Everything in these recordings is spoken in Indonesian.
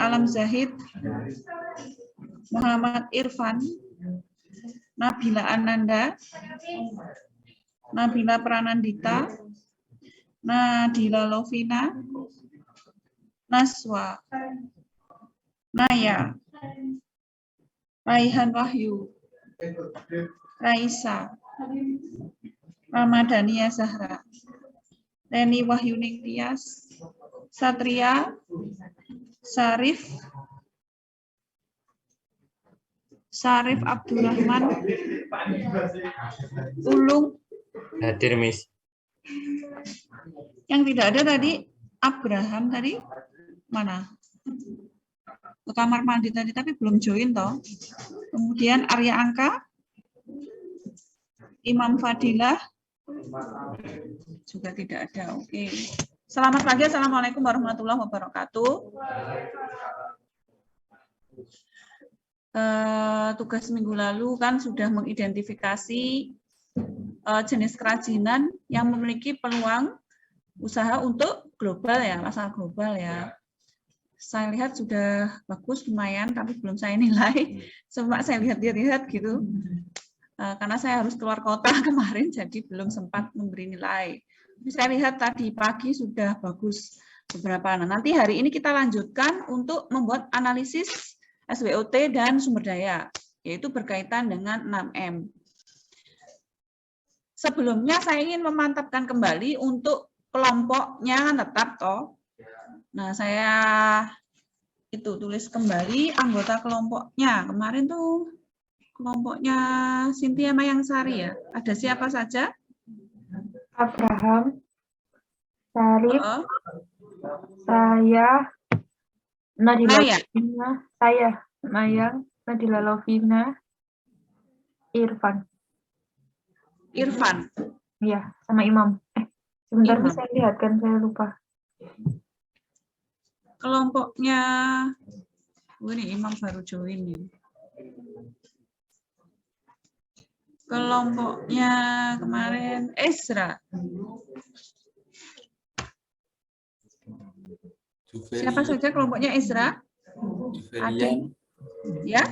Alam Zahid, Muhammad Irfan, Nabila Ananda, Nabila Pranandita, Nadila Lovina, Naswa, Naya, Raihan Wahyu, Raisa, Ramadhania Zahra, Reni Wahyuning Tias, Satria, Syarif Abdurrahman, Ulung. Hadir, Miss. Yang tidak ada tadi, Abraham tadi, mana? Ke kamar mandi tadi, tapi belum join toh. Kemudian Arya Angka, Imam Fadilah, juga tidak ada. Oke. Selamat pagi, Assalamualaikum warahmatullahi wabarakatuh. Tugas minggu lalu kan sudah mengidentifikasi jenis kerajinan yang memiliki peluang usaha untuk global ya, pasar global ya. Saya lihat sudah bagus lumayan, tapi belum saya nilai. Cuma saya lihat-lihat gitu. Karena saya harus keluar kota kemarin, jadi belum sempat memberi nilai. Saya lihat tadi pagi sudah bagus beberapa. Nah, nanti hari ini kita lanjutkan untuk membuat analisis SWOT dan sumber daya, yaitu berkaitan dengan 6M. Sebelumnya saya ingin memantapkan kembali untuk kelompoknya tetap toh. Nah, saya itu tulis kembali anggota kelompoknya. Kemarin tuh kelompoknya Cynthia Mayangsari ya. Ada siapa saja? Abraham, Syarif, saya, Nadila Lovina, saya, Mayang, Nadila Lovina, Irfan. Irfan. Iya, sama Imam. Sebentar Imam. bisa lihat kan, saya lupa. Kelompoknya, ini Imam baru join nih. Kelompoknya kemarin Ezra. Siapa saja kelompoknya Ezra? Juvelian. Ya?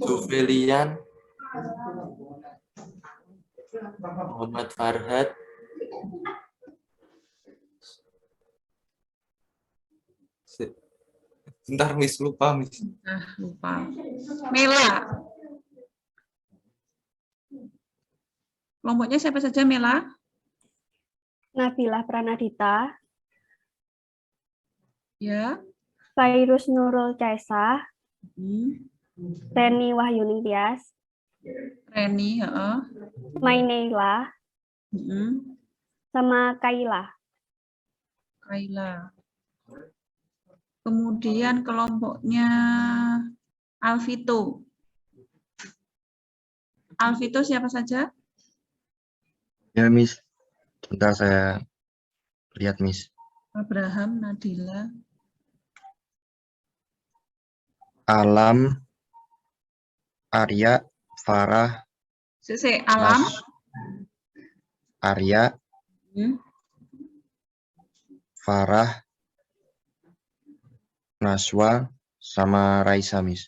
Juvelian. Muhammad Farhad. Bentar, Miss, lupa, Miss. Lupa. Mela. Kelompoknya siapa saja, Mela? Nabila Pranandita. Ya. Fairuz Nurul Caesah. Reni Wahyuning Tias. Reni, Maineila. Sama Kaila. Kaila. Kemudian kelompoknya Alvito. Alvito siapa saja? Ya, Miss. Sebentar saya lihat, Miss. Abraham, Nadila. Alam, Arya, Farah. Alam. Arya. Farah. Naswa sama Raisa, Miss.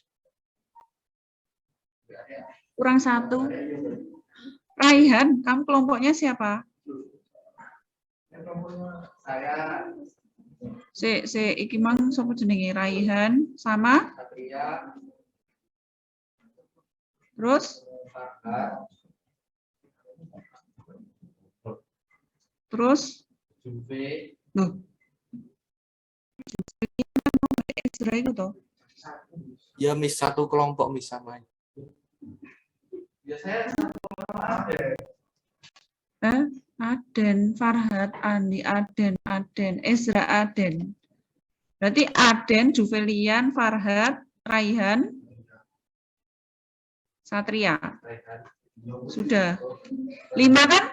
Kurang satu. Raihan, kamu kelompoknya siapa? Iki mang sapa jenenge? Raihan sama terus Ezra itu toh? Ya, Miss, satu kelompok, Miss, sama. Aden, Farhad, Andi, Aden, Ezra, Aden. Berarti Aden, Juvelian, Farhad, Raihan, Satria. Sudah. 5 kan?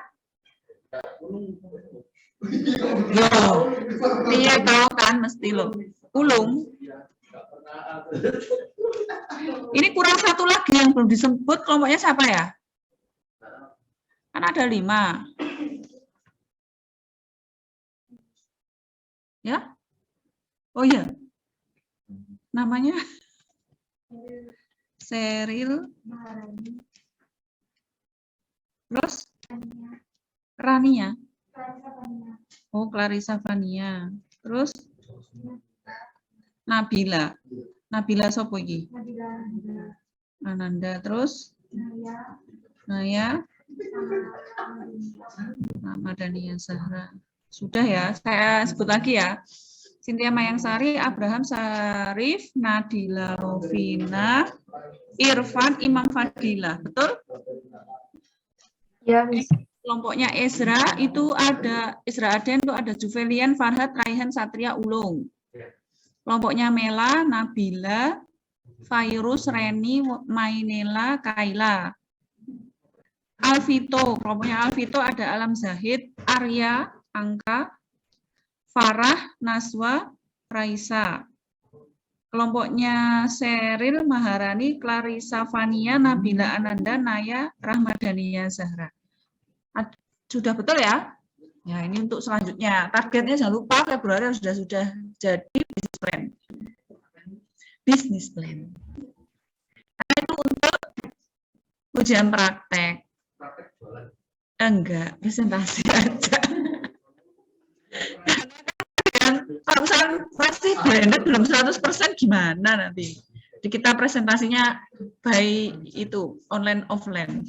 Loh, iya tahu kan mesti loh. Ulung. Ini kurang satu lagi yang belum disebut, kelompoknya siapa ya? Kan ada 5. Ya? Oh iya. namanya? Sheryl. Terus? Rania. Oh, Clarissa Fania. Terus? Nabila. Nabila sopo iki? Ananda. Terus? Naya. Ramadhania Zahra. Sudah ya, saya sebut lagi ya. Cynthia Mayangsari, Abraham Sarif, Nadila Lovina, Irfan, Imam Fadilah. Betul? Ya, Miss. Kelompoknya Ezra itu ada Ezra Aden itu ada Juvelian, Farhat, Raihan, Satria, Ulung. Kelompoknya Mela, Nabila, Fairuz, Reni, Mainela, Kaila. Alvito, kelompoknya Alvito ada Alam Zahid, Arya, Angka, Farah, Naswa, Raisa. Kelompoknya Sheryl, Maharani, Clarissa Fania, Nabila Ananda, Naya, Ramadhania Zahra. Sudah betul ya? Ya, ini untuk selanjutnya. Targetnya jangan lupa Februari sudah jadi business plan. Business plan. Nah, itu untuk ujian praktek. Enggak, presentasi aja. Kalau misalnya pasti blended belum 100% gimana nanti? Jadi kita presentasinya by itu online offline.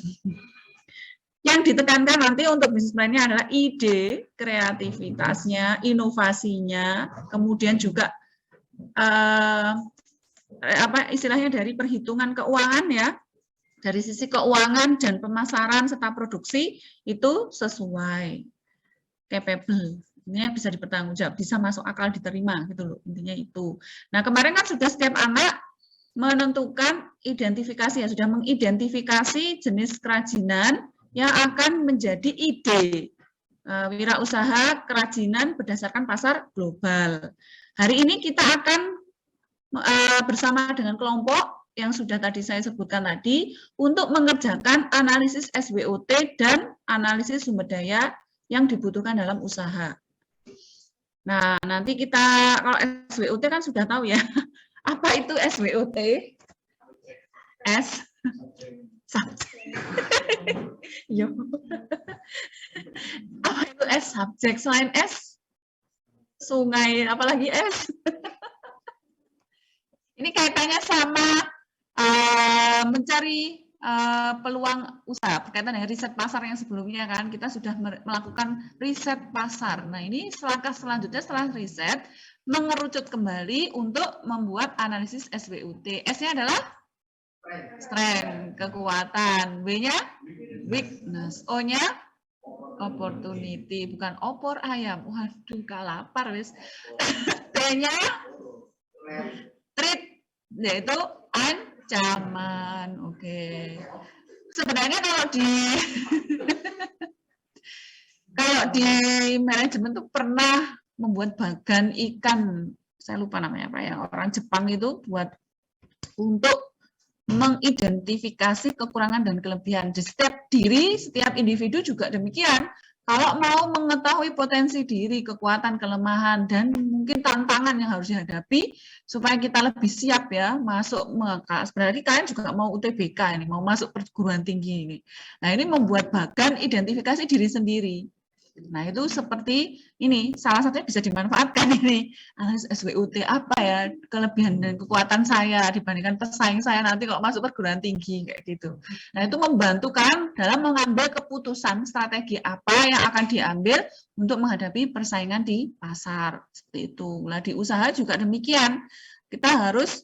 Yang ditekankan nanti untuk bisnis plan-nya adalah ide, kreativitasnya, inovasinya, kemudian juga istilahnya dari perhitungan keuangan ya. Dari sisi keuangan dan pemasaran serta produksi itu sesuai, capable. Ini bisa dipertanggungjawab, bisa masuk akal diterima gitu loh, intinya itu. Nah, kemarin kan sudah setiap anak menentukan identifikasi ya, sudah mengidentifikasi jenis kerajinan yang akan menjadi ide wirausaha kerajinan berdasarkan pasar global. Hari ini kita akan bersama dengan kelompok yang sudah tadi saya sebutkan tadi untuk mengerjakan analisis SWOT dan analisis sumber daya yang dibutuhkan dalam usaha. Nah, nanti kita, kalau SWOT kan sudah tahu ya, apa itu SWOT? S? Subjek. Apa itu S? Subjek. Selain S? Sungai, apalagi S? Ini kaitannya sama mencari peluang usaha berkaitan dengan riset pasar yang sebelumnya kan kita sudah melakukan riset pasar. Nah ini langkah selanjutnya setelah riset mengerucut kembali untuk membuat analisis SWOT. S-nya adalah strength, kekuatan. W-nya weakness. O-nya opportunity, bukan opor ayam. Waduh, kalapar wis. T-nya threat, yaitu ancaman. Oke. Sebenarnya kalau di manajemen tuh pernah membuat bagan ikan, saya lupa namanya apa ya, orang Jepang itu buat untuk mengidentifikasi kekurangan dan kelebihan di setiap diri, setiap individu juga demikian. Kalau mau mengetahui potensi diri, kekuatan, kelemahan, dan mungkin tantangan yang harus dihadapi, supaya kita lebih siap ya, masuk, berarti kalian juga mau UTBK ini, mau masuk perguruan tinggi ini. Nah ini membuat bagan identifikasi diri sendiri. Nah itu seperti ini, salah satunya bisa dimanfaatkan ini. Analisis SWOT apa ya, kelebihan dan kekuatan saya dibandingkan pesaing saya nanti kalau masuk perguruan tinggi, kayak gitu. Nah itu membantu kan dalam mengambil keputusan strategi apa yang akan diambil untuk menghadapi persaingan di pasar. Seperti itu. Nah di usaha juga demikian. Kita harus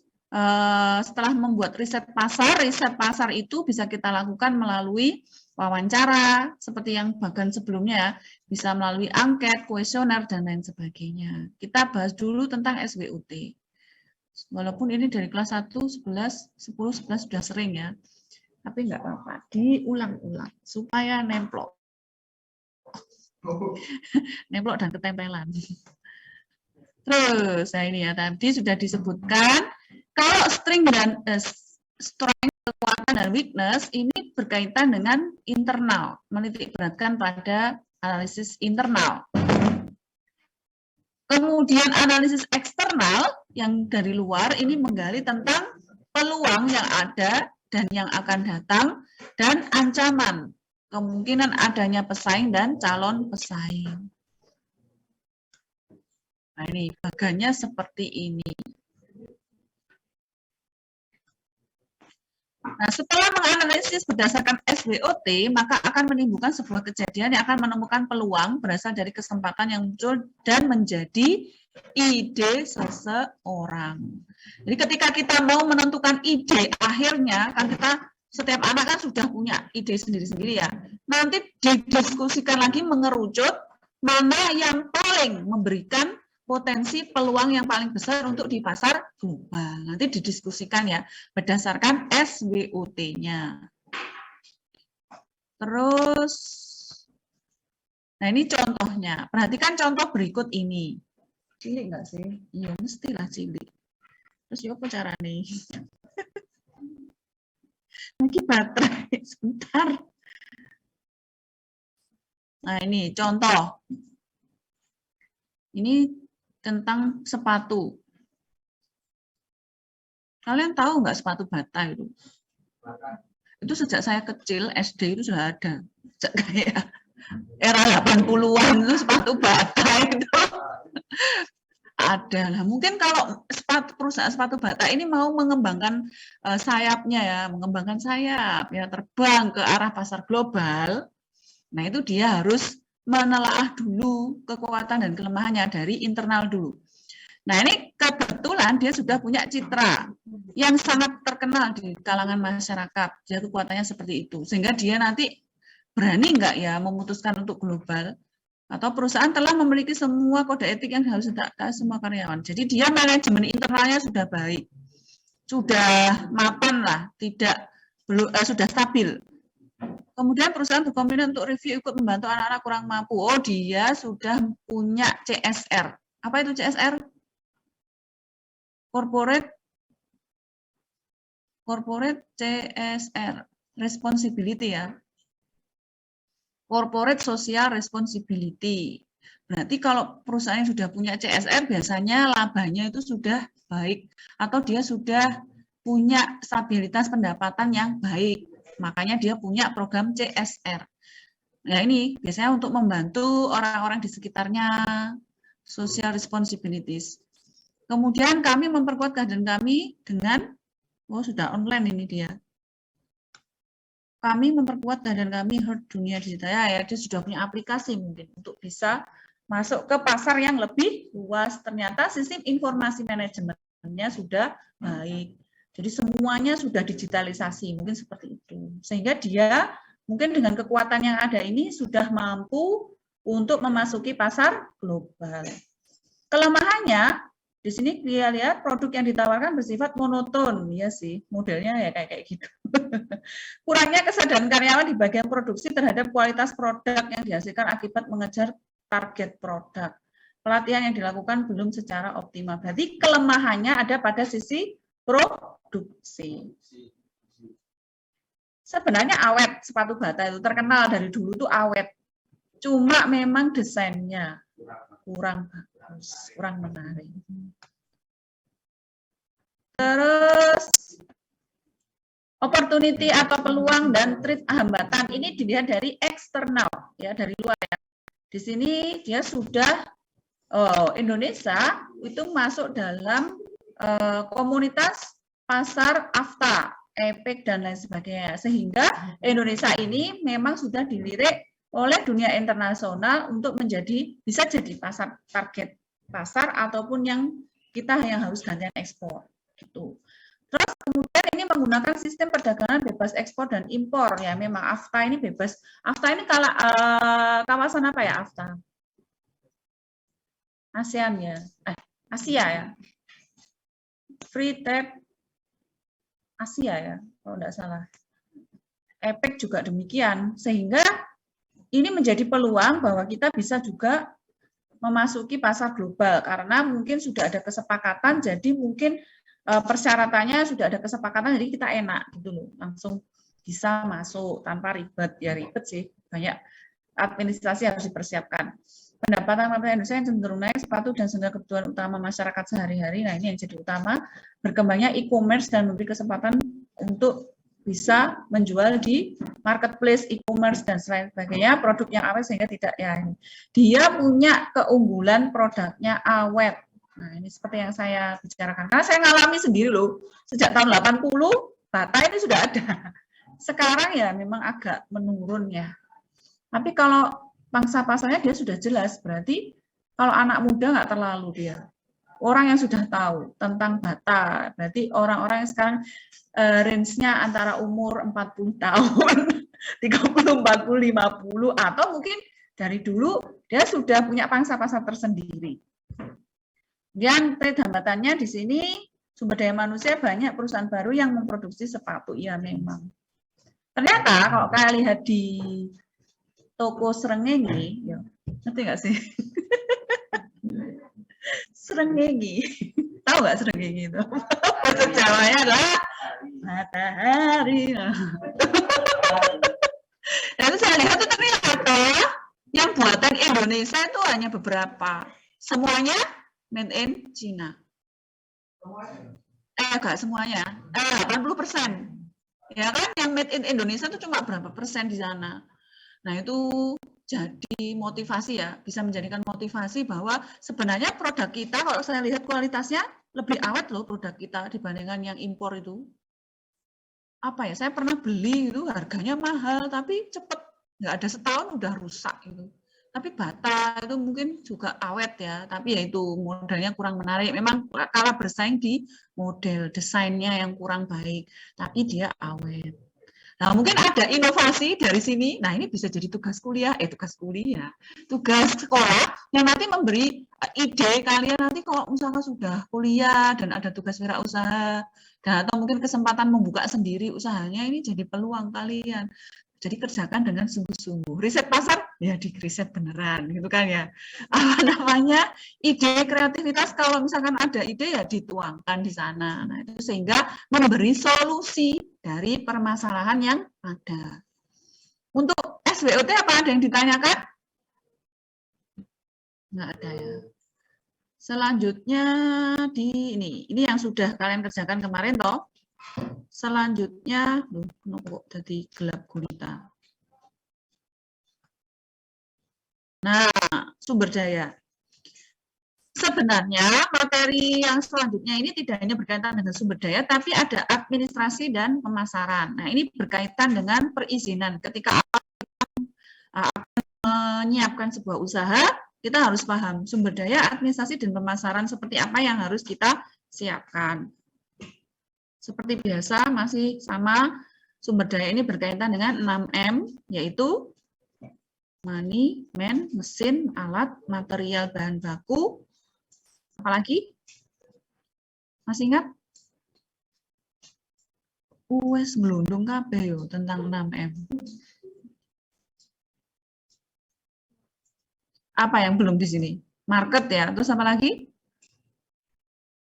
setelah membuat riset pasar itu bisa kita lakukan melalui wawancara, seperti yang bagian sebelumnya, bisa melalui angket, kuesioner, dan lain sebagainya. Kita bahas dulu tentang SWOT. Walaupun ini dari kelas 1, 11, 10, 11 sudah sering ya, tapi nggak apa-apa, diulang-ulang, supaya nemplok. Nemplok dan ketempelan. Terus, nah ini ya, tadi sudah disebutkan, kalau strength, kekuatan, dan weakness ini berkaitan dengan internal, menitik beratkan pada analisis internal. Kemudian analisis eksternal yang dari luar ini menggali tentang peluang yang ada dan yang akan datang dan ancaman, kemungkinan adanya pesaing dan calon pesaing. Nah, ini bagannya seperti ini. Nah, setelah menganalisis berdasarkan SWOT, maka akan menimbulkan sebuah kejadian yang akan menemukan peluang berasal dari kesempatan yang muncul dan menjadi ide seseorang. Jadi ketika kita mau menentukan ide, akhirnya kan kita setiap anak kan sudah punya ide sendiri-sendiri ya. Nanti didiskusikan lagi mengerucut mana yang paling memberikan potensi peluang yang paling besar untuk di pasar global. Nanti didiskusikan ya berdasarkan SWOT-nya. Terus, nah ini contohnya. Perhatikan contoh berikut ini. Cilik nggak sih? Iya, mestilah cilik. Terus ya apa caranya? Lagi baterai, sebentar. Nah ini contoh. Ini tentang sepatu. Kalian tahu nggak sepatu bata itu? Itu sejak saya kecil, SD itu sudah ada. Sejak kayak era 80-an itu sepatu bata itu ada lah. Mungkin kalau perusahaan sepatu bata ini mau mengembangkan sayapnya ya, mengembangkan sayap ya, terbang ke arah pasar global. Nah itu dia harus menelaah dulu kekuatan dan kelemahannya dari internal dulu. Nah ini kebetulan dia sudah punya citra yang sangat terkenal di kalangan masyarakat. Dia kekuatannya seperti itu. Sehingga dia nanti berani nggak ya memutuskan untuk global. Atau perusahaan telah memiliki semua kode etik yang harus ditegakkan semua karyawan. Jadi dia manajemen internalnya sudah baik. Sudah mapan lah, sudah stabil. Kemudian perusahaan berkomitmen untuk review ikut membantu anak-anak kurang mampu. Oh, dia sudah punya CSR. Apa itu CSR? Corporate CSR, responsibility ya. Corporate Social Responsibility. Berarti kalau perusahaan yang sudah punya CSR biasanya labanya itu sudah baik atau dia sudah punya stabilitas pendapatan yang baik. Makanya dia punya program CSR. Nah ini biasanya untuk membantu orang-orang di sekitarnya, social responsibilities. Kemudian kami memperkuat kehadiran kami dengan, sudah online ini dia. Kami memperkuat kehadiran kami Herd Dunia Digital ya, dia sudah punya aplikasi mungkin untuk bisa masuk ke pasar yang lebih luas. Ternyata sistem informasi manajemennya sudah baik. Jadi semuanya sudah digitalisasi, mungkin seperti itu. Sehingga dia mungkin dengan kekuatan yang ada ini sudah mampu untuk memasuki pasar global. Kelemahannya, di sini dia lihat produk yang ditawarkan bersifat monoton. Ya sih, modelnya ya kayak gitu. Kurangnya kesadaran karyawan di bagian produksi terhadap kualitas produk yang dihasilkan akibat mengejar target produk. Pelatihan yang dilakukan belum secara optimal. Berarti kelemahannya ada pada sisi produksi. Sebenarnya awet sepatu bata itu terkenal dari dulu tuh awet. Cuma memang desainnya kurang bagus, kurang menarik. Terus opportunity atau peluang dan threat hambatan ini dilihat dari eksternal ya, dari luar ya. Di sini dia sudah Indonesia itu masuk dalam komunitas pasar AFTA, EPEC dan lain sebagainya. Sehingga Indonesia ini memang sudah dilirik oleh dunia internasional untuk bisa jadi pasar target pasar ataupun yang kita yang harus gantian ekspor gitu. Terus kemudian ini menggunakan sistem perdagangan bebas ekspor dan impor ya, memang AFTA ini bebas. AFTA ini kawasan apa ya AFTA? ASEAN ya, Asia ya. Free Trade Asia ya, kalau tidak salah. EPEC juga demikian, sehingga ini menjadi peluang bahwa kita bisa juga memasuki pasar global karena mungkin sudah ada kesepakatan, jadi mungkin persyaratannya sudah ada kesepakatan, jadi kita enak gitu loh, langsung bisa masuk tanpa ribet. Ya ribet sih, banyak administrasi harus dipersiapkan. pendapatan masyarakat Indonesia yang cenderung naik sepatu dan sandal kebutuhan utama masyarakat sehari-hari. Nah, ini yang jadi utama. Berkembangnya e-commerce dan memberi kesempatan untuk bisa menjual di marketplace, e-commerce dan sebagainya, produk yang awet sehingga tidak ya ini. Dia punya keunggulan produknya awet. Nah, ini seperti yang saya bicarakan. Karena saya ngalami sendiri loh. Sejak tahun 80 bata ini sudah ada. Sekarang ya memang agak menurun ya. Tapi kalau pangsa pasarnya dia sudah jelas, berarti kalau anak muda nggak terlalu dia. Orang yang sudah tahu tentang bata, berarti orang-orang yang sekarang range-nya antara umur 40 tahun, 30, 40, 50, atau mungkin dari dulu dia sudah punya pangsa pasar tersendiri. Dan trade hambatannya di sini sumber daya manusia banyak perusahaan baru yang memproduksi sepatu, ya memang. Ternyata kalau kalian lihat di toko Srengenge, ya, ngerti nggak sih? Srengenge, tahu nggak Srengenge itu? Bahasa Jawanya adalah matahari. Dan saya lihat itu ternyata yang buatan Indonesia itu hanya beberapa, semuanya made in China. Enggak semuanya, 80%. Ya kan, yang made in Indonesia itu cuma berapa persen di sana. Nah, itu jadi motivasi ya, bisa menjadikan motivasi bahwa sebenarnya produk kita, kalau saya lihat kualitasnya lebih awet loh produk kita dibandingkan yang impor itu. Apa ya, saya pernah beli itu harganya mahal, tapi cepet, nggak ada setahun udah rusak gitu. Tapi bata itu mungkin juga awet ya, tapi ya itu modelnya kurang menarik. Memang kalah bersaing di model desainnya yang kurang baik, tapi dia awet. Nah, mungkin ada inovasi dari sini. Nah, ini bisa jadi tugas sekolah yang nanti memberi ide kalian nanti kalau misalnya sudah kuliah dan ada tugas wirausaha dan atau mungkin kesempatan membuka sendiri usahanya, ini jadi peluang kalian. Jadi kerjakan dengan sungguh-sungguh. Riset pasar, ya di riset beneran, gitu kan ya. Apa namanya, ide kreativitas, kalau misalkan ada ide ya dituangkan di sana. Nah, itu sehingga memberi solusi dari permasalahan yang ada. Untuk SWOT apa ada yang ditanyakan? Nggak ada ya. Selanjutnya di ini yang sudah kalian kerjakan kemarin toh. Selanjutnya, kok jadi gelap gulita. Nah, sumber daya. Sebenarnya materi yang selanjutnya ini tidak hanya berkaitan dengan sumber daya, tapi ada administrasi dan pemasaran. Nah, ini berkaitan dengan perizinan. Ketika menyiapkan sebuah usaha, kita harus paham sumber daya, administrasi, dan pemasaran seperti apa yang harus kita siapkan. Seperti biasa, masih sama sumber daya ini berkaitan dengan 6M, yaitu money, man, mesin, alat, material, bahan baku. Apalagi? Masih ingat? Wes melundung kabeh yo tentang 6M. Apa yang belum di sini? Market ya. Terus apa lagi?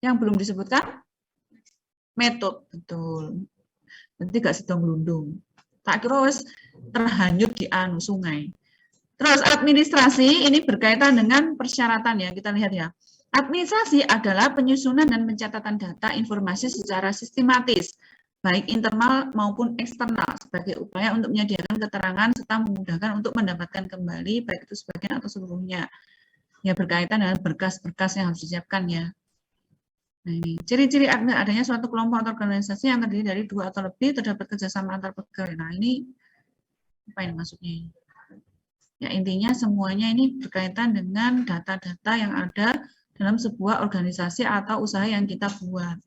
Yang belum disebutkan? Metode, betul. Nanti gak sedang melundung. Tak kira wes terhanyut di sungai. Terus administrasi ini berkaitan dengan persyaratan ya. Kita lihat ya. Administrasi adalah penyusunan dan pencatatan data informasi secara sistematis, baik internal maupun eksternal, sebagai upaya untuk menyediakan keterangan serta memudahkan untuk mendapatkan kembali, baik itu sebagian atau seluruhnya. Ya, berkaitan dengan berkas-berkas yang harus disiapkan ya. Nah, ini ciri-ciri adanya suatu kelompok atau organisasi yang terdiri dari 2 atau lebih, terdapat kerjasama antar pegawai. Nah, ini apa ini maksudnya? Ya, intinya semuanya ini berkaitan dengan data-data yang ada dalam sebuah organisasi atau usaha yang kita buat.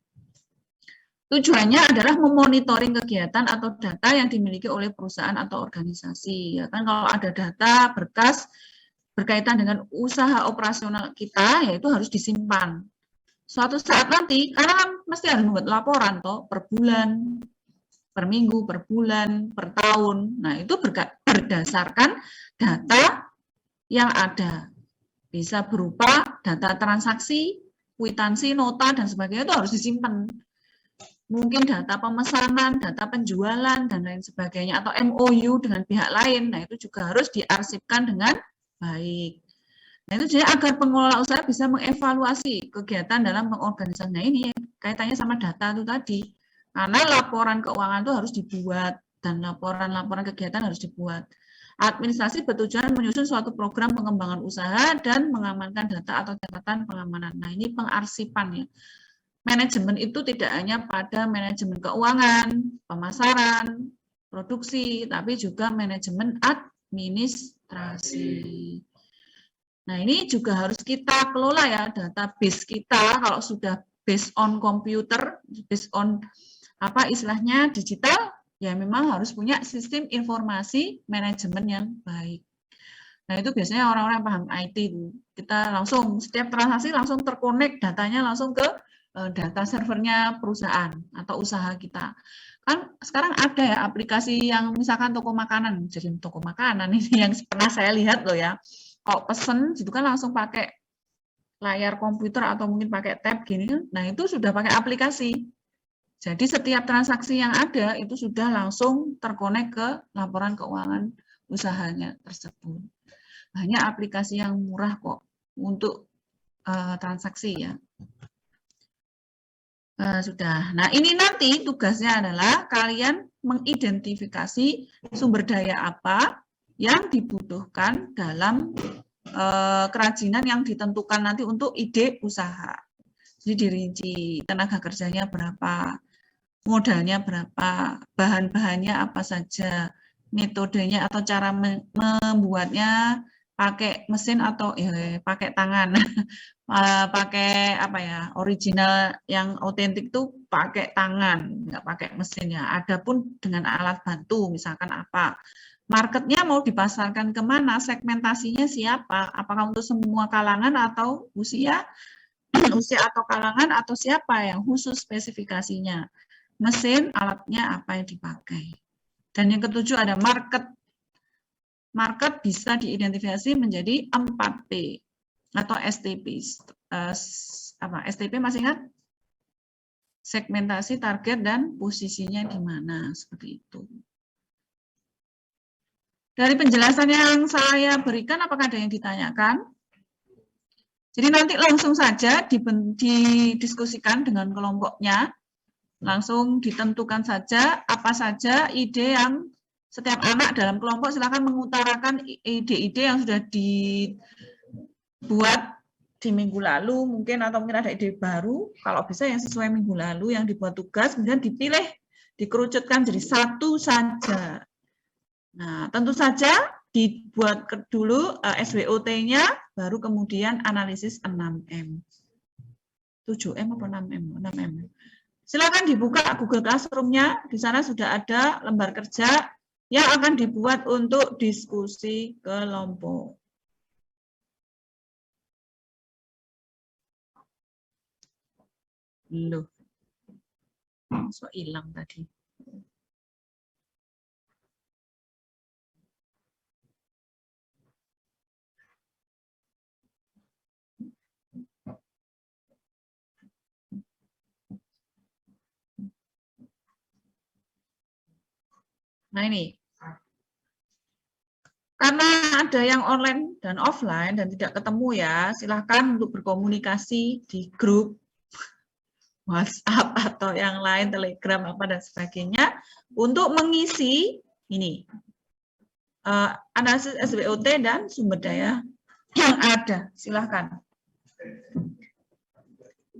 Tujuannya adalah memonitoring kegiatan atau data yang dimiliki oleh perusahaan atau organisasi. Ya kan, kalau ada data berkas berkaitan dengan usaha operasional kita, yaitu harus disimpan. Suatu saat nanti, karena kan mesti harus membuat laporan toh, per bulan, per minggu, per bulan, per tahun. Nah, itu berdasarkan data yang ada. Bisa berupa data transaksi, kwitansi, nota, dan sebagainya itu harus disimpan. Mungkin data pemesanan, data penjualan, dan lain sebagainya, atau MOU dengan pihak lain. Nah, itu juga harus diarsipkan dengan baik. Nah, itu jadi agar pengelola usaha bisa mengevaluasi kegiatan dalam pengorganisasian. Nah, ini kaitannya sama data itu tadi. Karena laporan keuangan itu harus dibuat dan laporan-laporan kegiatan harus dibuat. Administrasi bertujuan menyusun suatu program pengembangan usaha dan mengamankan data atau catatan pengamanan. Nah, ini pengarsipan ya. Manajemen itu tidak hanya pada manajemen keuangan, pemasaran, produksi, tapi juga manajemen administrasi. Nah, ini juga harus kita kelola ya, database kita kalau sudah based on komputer, based on apa istilahnya digital, ya memang harus punya sistem informasi manajemen yang baik. Nah, itu biasanya orang-orang yang paham IT itu. Kita langsung setiap transaksi langsung terkonek datanya langsung ke data servernya perusahaan atau usaha kita. Kan sekarang ada ya aplikasi yang misalkan toko makanan, jadi toko makanan ini yang pernah saya lihat loh ya. Kalau pesen itu kan langsung pakai layar komputer atau mungkin pakai tab gini, nah itu sudah pakai aplikasi. Jadi setiap transaksi yang ada itu sudah langsung terkonek ke laporan keuangan usahanya tersebut. Banyak aplikasi yang murah kok untuk transaksi ya. Sudah. Nah, ini nanti tugasnya adalah kalian mengidentifikasi sumber daya apa yang dibutuhkan dalam kerajinan yang ditentukan nanti untuk ide usaha. Jadi dirinci tenaga kerjanya berapa, modalnya berapa, bahan-bahannya apa saja, metodenya atau cara membuatnya pakai mesin atau pakai tangan. Pakai apa ya, original yang otentik tuh pakai tangan, nggak pakai mesin ya. Adapun dengan alat bantu, misalkan apa, marketnya mau dipasarkan kemana, segmentasinya siapa, apakah untuk semua kalangan atau usia, usia atau kalangan atau siapa yang khusus spesifikasinya, mesin, alatnya apa yang dipakai. Dan yang ketujuh ada market. Market bisa diidentifikasi menjadi 4P. Atau STP. STP masih ingat? Segmentasi, target, dan posisinya di mana. Seperti itu. Dari penjelasan yang saya berikan, apakah ada yang ditanyakan? Jadi nanti langsung saja didiskusikan dengan kelompoknya. Langsung ditentukan saja apa saja ide yang setiap anak dalam kelompok silakan mengutarakan ide-ide yang sudah buat di minggu lalu mungkin atau mungkin ada ide baru, kalau bisa yang sesuai minggu lalu yang dibuat tugas kemudian dipilih, dikerucutkan jadi satu saja. Nah, tentu saja dibuat dulu SWOT-nya, baru kemudian analisis 6M. 7M atau 6M? 6M. Silakan dibuka Google Classroom-nya, di sana sudah ada lembar kerja yang akan dibuat untuk diskusi kelompok. Loh, so hilang tadi. Nah ini, karena ada yang online dan offline dan tidak ketemu ya, silahkan untuk berkomunikasi di grup WhatsApp atau yang lain, Telegram apa dan sebagainya untuk mengisi ini analisis SWOT dan sumber daya yang ada. Silahkan.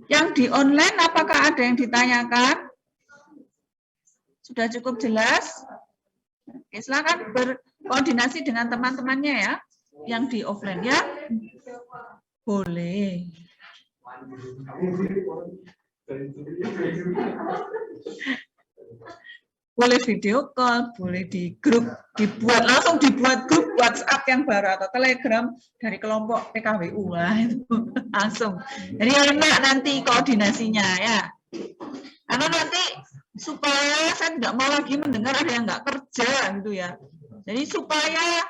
Yang di online apakah ada yang ditanyakan? Sudah cukup jelas? Oke, silahkan berkoordinasi dengan teman-temannya ya, yang di offline ya. Boleh. Boleh video call, boleh di grup, langsung dibuat grup WhatsApp yang baru atau Telegram dari kelompok PKWU lah itu langsung. Jadi enak nanti koordinasinya ya. Karena nanti supaya saya tidak mau lagi mendengar ada yang nggak kerja gitu ya. Jadi supaya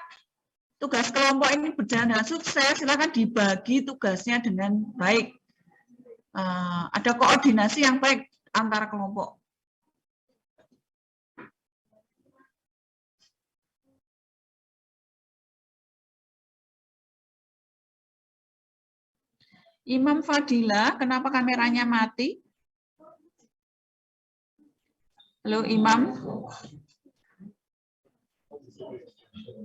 tugas kelompok ini berjalan dengan sukses, silakan dibagi tugasnya dengan baik. Ada koordinasi yang baik antara kelompok. Imam Fadila, kenapa kameranya mati? Halo Imam.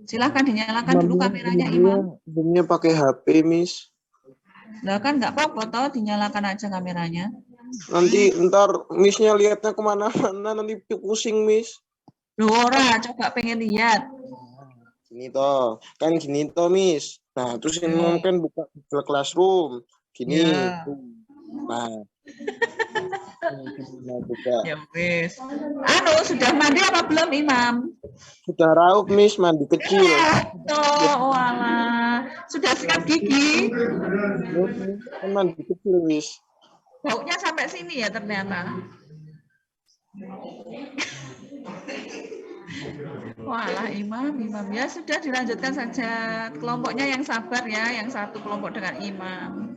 Silahkan dinyalakan dulu kameranya Imam. Zoom-nya pakai HP, Miss. Nah kan nggak apa-apa toh, dinyalakan aja kameranya. Nanti ntar Miss-nya lihatnya kemana-mana, nanti pusing, Miss. Loh, ora, coba pengen lihat. Gini toh, kan gini toh, Miss. Nah, terus ini kan buka Google Classroom. Gini. Ya. Nah. Buka. Ya wis. Anu, sudah mandi apa belum Imam? Sudah raup, Miss, mandi kecil. Oh, walah. Sudah sikat gigi? Kan mandi kecil, Miss. Baunya sampai sini ya ternyata. Walah Imam ya sudah dilanjutkan saja. Kelompoknya yang sabar ya, yang satu kelompok dengan Imam.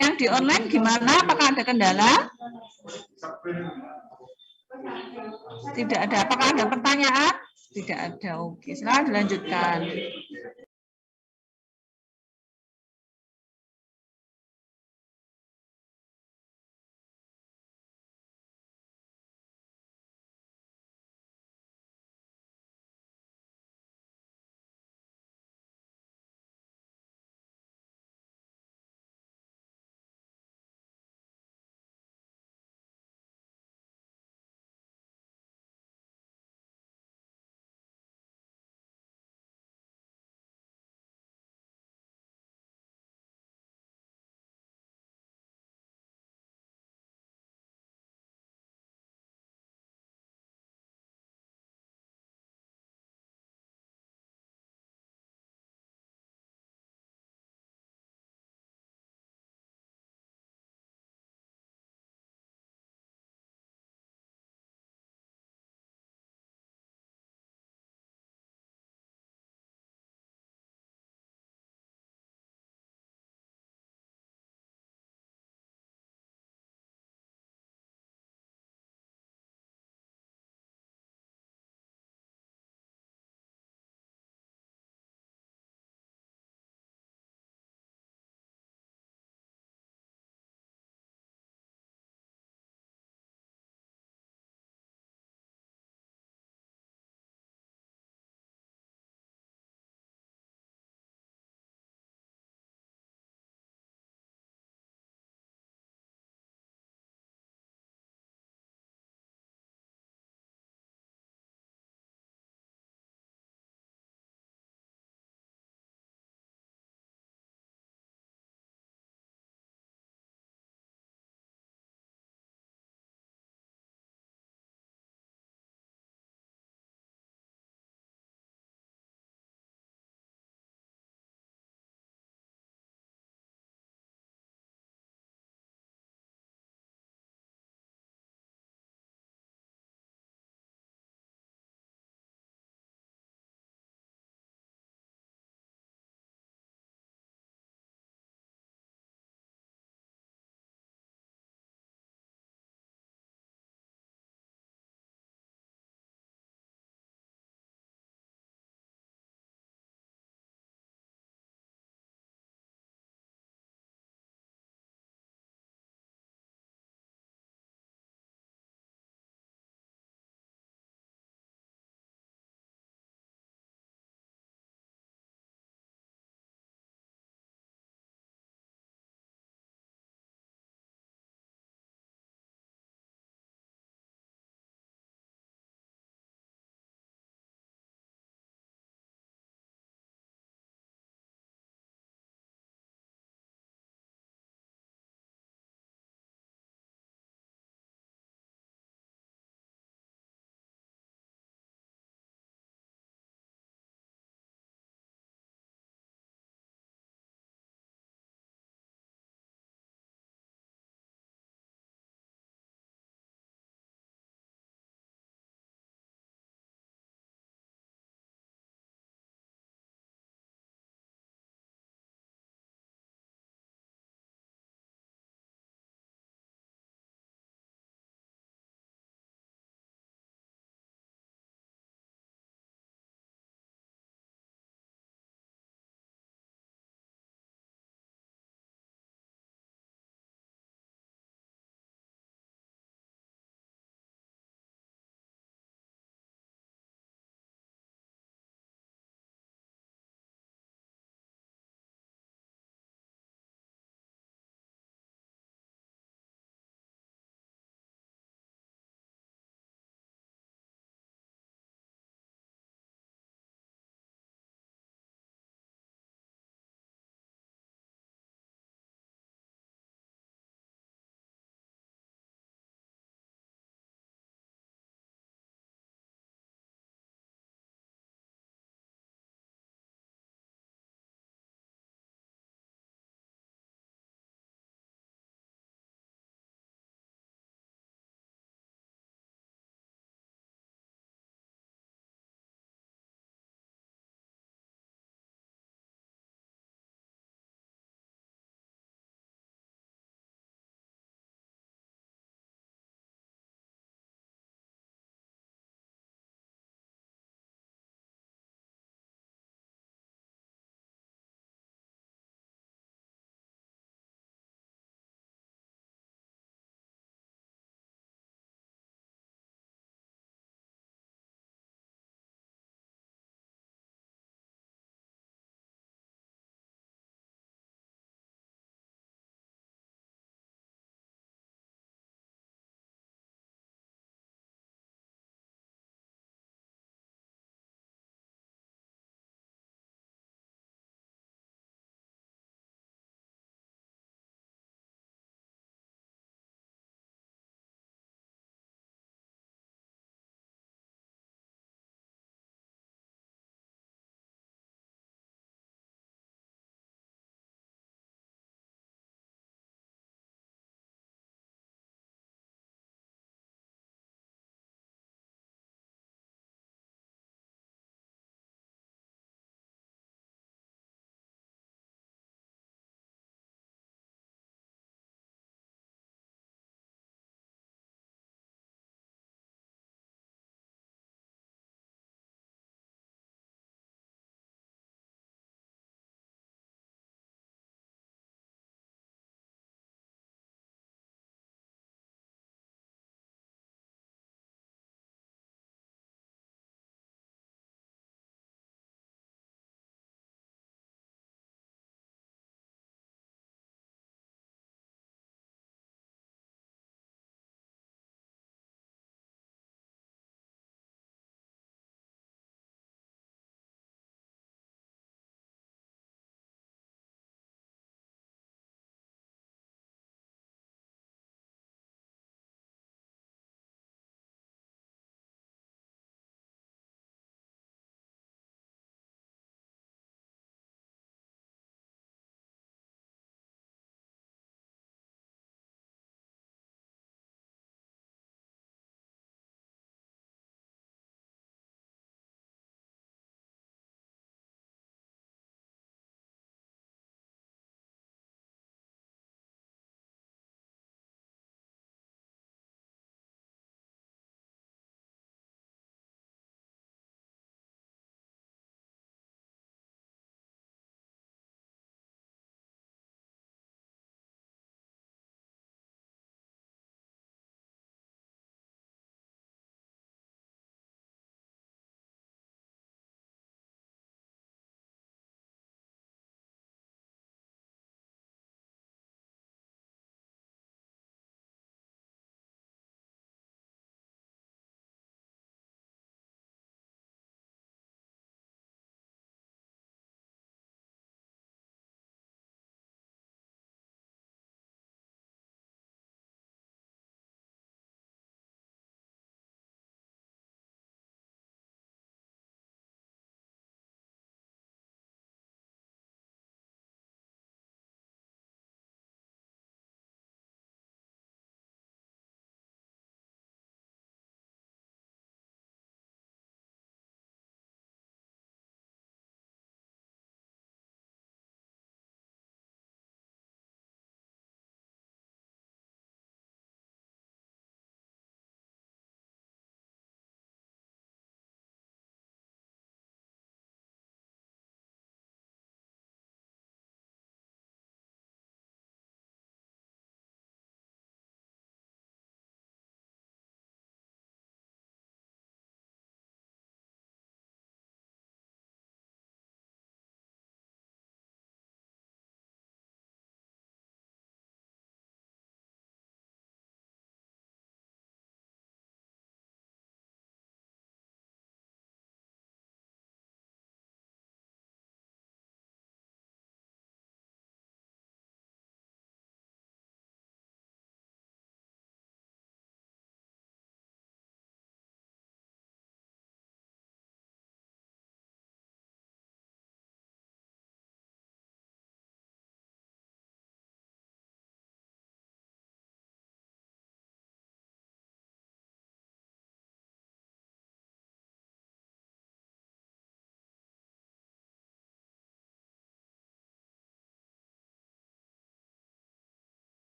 Yang di online gimana? Apakah ada kendala? Tidak ada. Apakah ada pertanyaan? Tidak ada. Oke, silakan dilanjutkan.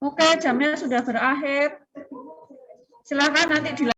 Oke, jamnya sudah berakhir. Silakan nanti